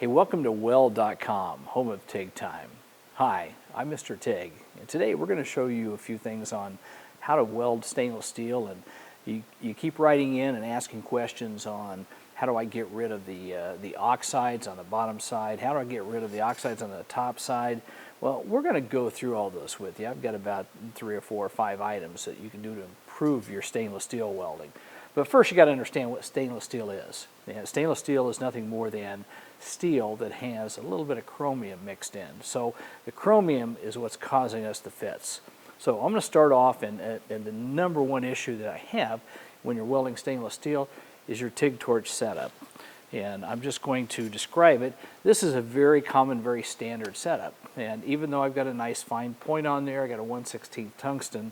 Hey, welcome to Weld.com, home of TIG time. Hi, I'm Mr. TIG, and today we're going to show you a few things on how to weld stainless steel. And you keep writing in and asking questions on how do I get rid of the oxides on the bottom side, how do I get rid of the oxides on the top side. Well, we're going to go through all this with you. I've got about 3 or 4 or 5 items that you can do to improve your stainless steel welding. But first you got to understand what stainless steel is. And stainless steel is nothing more than steel that has a little bit of chromium mixed in. So the chromium is what's causing us the fits. So I'm going to start off, and the number one issue that I have when you're welding stainless steel is your TIG torch setup. And I'm just going to describe it. This is a very common, very standard setup. And even though I've got a nice fine point on there, I got a 1/16 tungsten,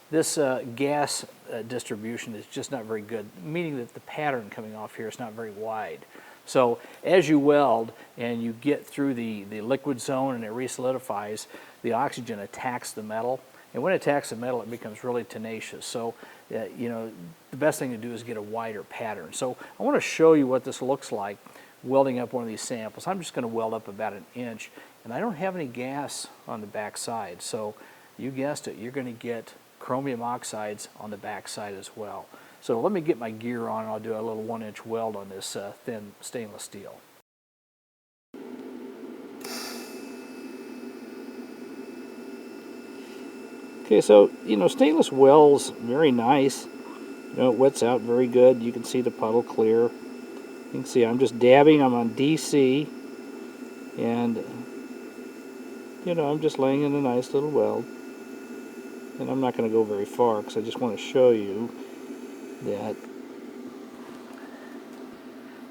this gas distribution is just not very good, meaning that the pattern coming off here is not very wide. So as you weld and you get through the liquid zone and it resolidifies, the oxygen attacks the metal. And when it attacks the metal, it becomes really tenacious. So, you know, the best thing to do is get a wider pattern. So I want to show you what this looks like welding up one of these samples. I'm just going to weld up about 1 inch, and I don't have any gas on the back side. So you guessed it, you're going to get chromium oxides on the back side as well. So let me get my gear on and I'll do a little 1-inch weld on this thin stainless steel. Okay, so, you know, stainless welds very nice. You know, it wets out very good. You can see the puddle clear. You can see I'm just dabbing. I'm on DC. And, you know, I'm just laying in a nice little weld. And I'm not going to go very far because I just want to show you that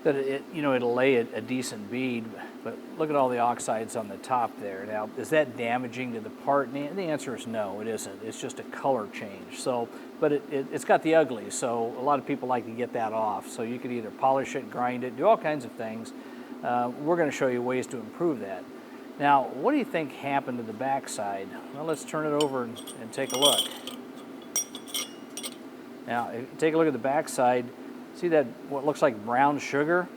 it'll lay a decent bead. But look at all the oxides on the top there. Now, is that damaging to the part? And the answer is no, it isn't. It's just a color change. So, but it's got the uglies, so a lot of people like to get that off. So you could either polish it, grind it, do all kinds of things. We're going to show you ways to improve that. Now, what do you think happened to the back side? Well, let's turn it over and take a look. Now, if you take a look at the back side, see that what looks like brown sugar?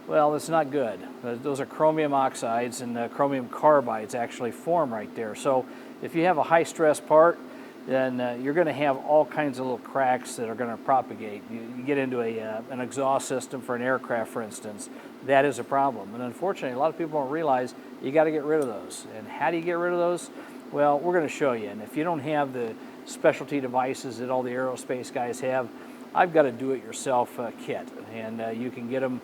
Well, it's not good. Those are chromium oxides, and chromium carbides actually form right there. So if you have a high stress part, then you're going to have all kinds of little cracks that are going to propagate. You get into an exhaust system for an aircraft, for instance. That is a problem. And unfortunately, a lot of people don't realize you got to get rid of those. And how do you get rid of those? Well, we're going to show you. And if you don't have the specialty devices that all the aerospace guys have, I've got a do-it-yourself kit. And you can get them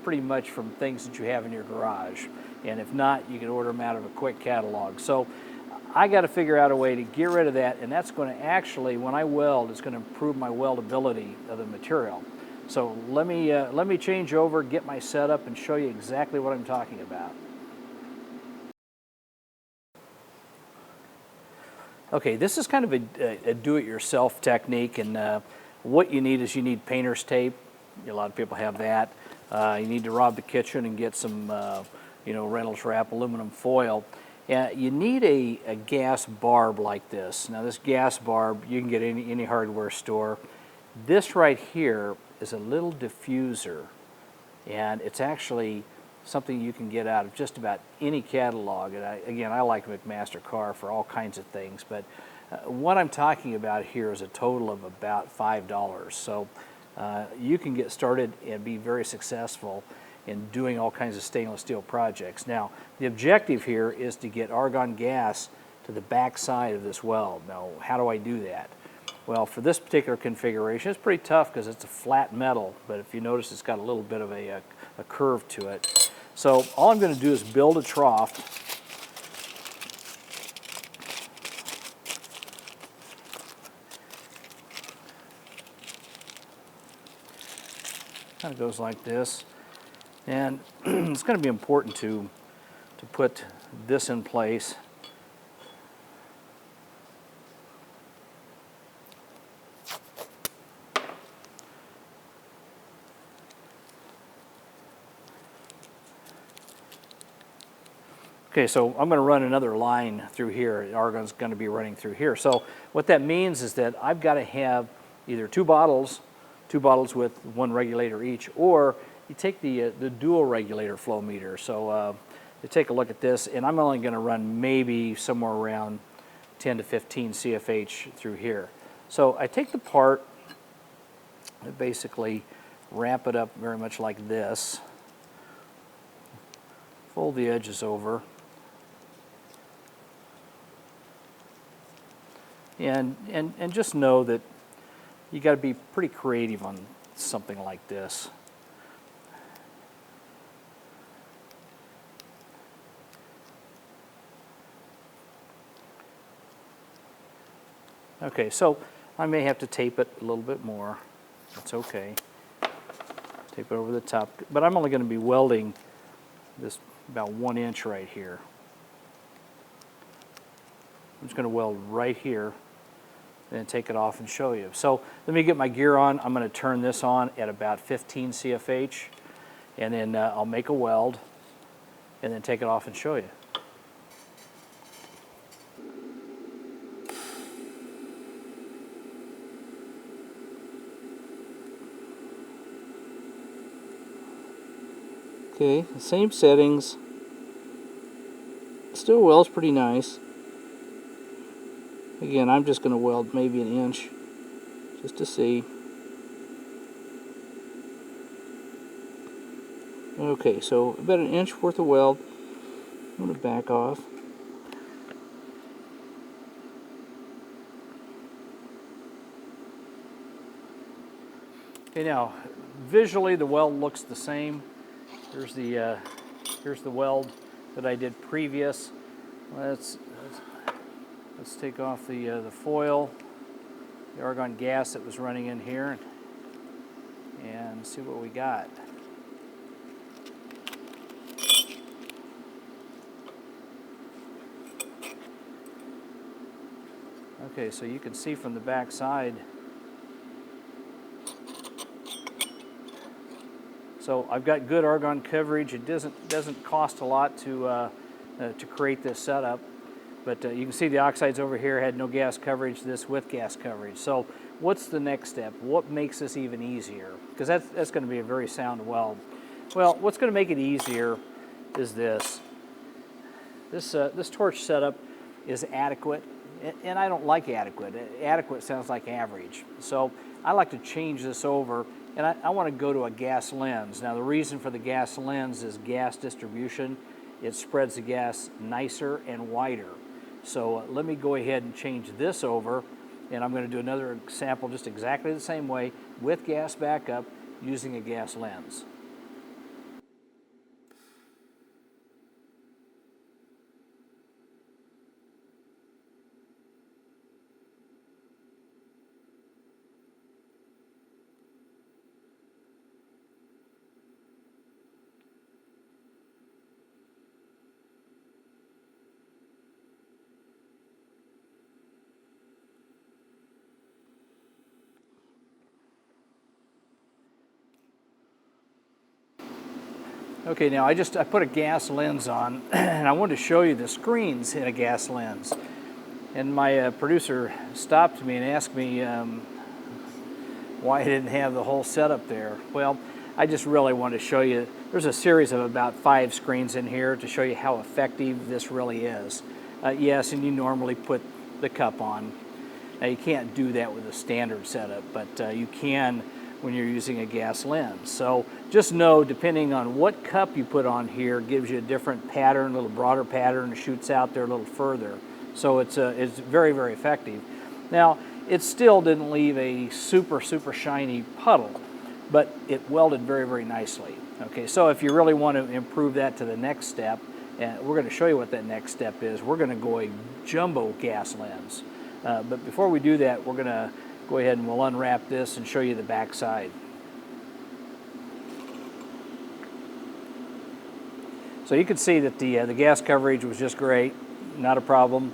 pretty much from things that you have in your garage. And if not, you can order them out of a quick catalog. So I got to figure out a way to get rid of that, and that's going to actually, when I weld, it's going to improve my weldability of the material. So let me change over, get my setup, and show you exactly what I'm talking about. Okay, this is kind of a do-it-yourself technique, and what you need is you need painter's tape. A lot of people have that. You need to rob the kitchen and get some, Reynolds wrap aluminum foil. You need a gas barb like this. Now, this gas barb you can get in any hardware store. This right here is a little diffuser, and it's actually something you can get out of just about any catalog. And I like McMaster Carr for all kinds of things, but what I'm talking about here is a total of about $5. So you can get started and be very successful in doing all kinds of stainless steel projects. Now, the objective here is to get argon gas to the back side of this weld. Now, how do I do that? Well, for this particular configuration, it's pretty tough because it's a flat metal, but if you notice, it's got a little bit of a curve to it. So all I'm going to do is build a trough. Kind of goes like this. And it's going to be important to put this in place. Okay, so I'm going to run another line through here. Argon's going to be running through here. So what that means is that I've got to have either two bottles with one regulator each, or you take the dual regulator flow meter. So you take a look at this, and I'm only going to run maybe somewhere around 10 to 15 CFH through here. So I take the part, I basically wrap it up very much like this, fold the edges over, and just know that you got to be pretty creative on something like this. Okay, so I may have to tape it a little bit more. That's okay. Tape it over the top, but I'm only going to be welding this about 1 inch right here. I'm just going to weld right here, then take it off and show you. So let me get my gear on. I'm going to turn this on at about 15 CFH, and then I'll make a weld, and then take it off and show you. Okay, the same settings. Still welds pretty nice. Again, I'm just going to weld maybe 1 inch just to see. Okay, so about 1 inch worth of weld. I'm going to back off. Okay, now visually the weld looks the same. Here's the weld that I did previous. Let's take off the foil, the argon gas that was running in here, and see what we got. Okay, so you can see from the back side. So I've got good argon coverage. It doesn't cost a lot to create this setup, but you can see the oxides over here had no gas coverage. This with gas coverage. So what's the next step? What makes this even easier? Because that's going to be a very sound weld. Well, what's going to make it easier is this. This torch setup is adequate, and I don't like adequate. Adequate sounds like average. So I like to change this over. And I want to go to a gas lens. Now the reason for the gas lens is gas distribution. It spreads the gas nicer and wider. So let me go ahead and change this over, and I'm going to do another sample just exactly the same way with gas backup using a gas lens. Okay, now I put a gas lens on, and I wanted to show you the screens in a gas lens. And my producer stopped me and asked me why I didn't have the whole setup there. Well, I just really wanted to show you, there's a series of about 5 screens in here to show you how effective this really is. Yes, and you normally put the cup on. Now you can't do that with a standard setup, but you can when you're using a gas lens. So just know, depending on what cup you put on here, gives you a different pattern, a little broader pattern, shoots out there a little further. So it's very, very effective. Now, it still didn't leave a super, super shiny puddle, but it welded very, very nicely. Okay, so if you really want to improve that to the next step, and we're going to show you what that next step is, we're going to go a jumbo gas lens. But before we do that, we're going to go ahead and we'll unwrap this and show you the back side. So you can see that the gas coverage was just great, not a problem.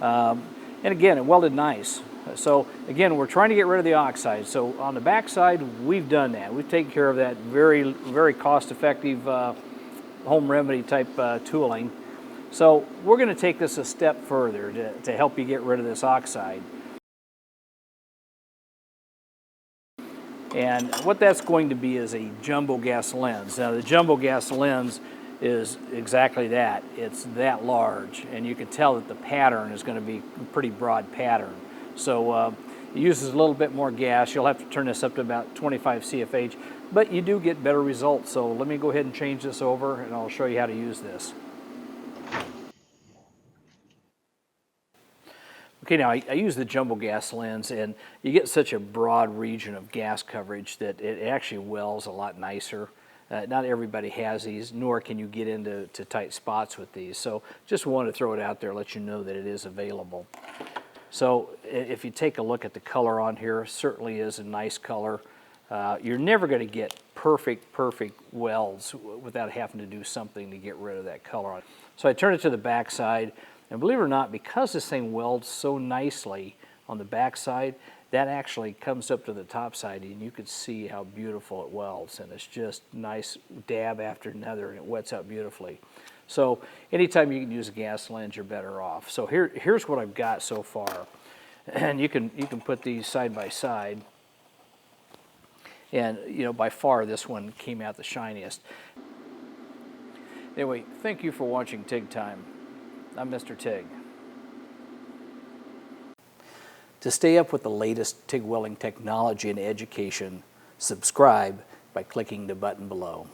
And again, it welded nice. So again, we're trying to get rid of the oxide. So on the back side, we've done that. We've taken care of that very, very cost-effective home remedy type tooling. So we're going to take this a step further to help you get rid of this oxide. And what that's going to be is a jumbo gas lens. Now the jumbo gas lens is exactly that. It's that large, and you can tell that the pattern is going to be a pretty broad pattern. So it uses a little bit more gas. You'll have to turn this up to about 25 CFH, but you do get better results. So let me go ahead and change this over, and I'll show you how to use this. Okay, now I use the jumbo gas lens, and you get such a broad region of gas coverage that it actually welds a lot nicer. Not everybody has these, nor can you get into tight spots with these. So just wanted to throw it out there, let you know that it is available. So if you take a look at the color on here, certainly is a nice color. You're never going to get perfect welds without having to do something to get rid of that color on it. So I turn it to the back side. And believe it or not, because this thing welds so nicely on the back side, that actually comes up to the top side, and you can see how beautiful it welds. And it's just nice dab after another, and it wets out beautifully. So anytime you can use a gas lens, you're better off. So here's what I've got so far. And you can put these side by side. And you know, by far this one came out the shiniest. Anyway, thank you for watching TIG Time. I'm Mr. TIG. To stay up with the latest TIG welding technology and education, subscribe by clicking the button below.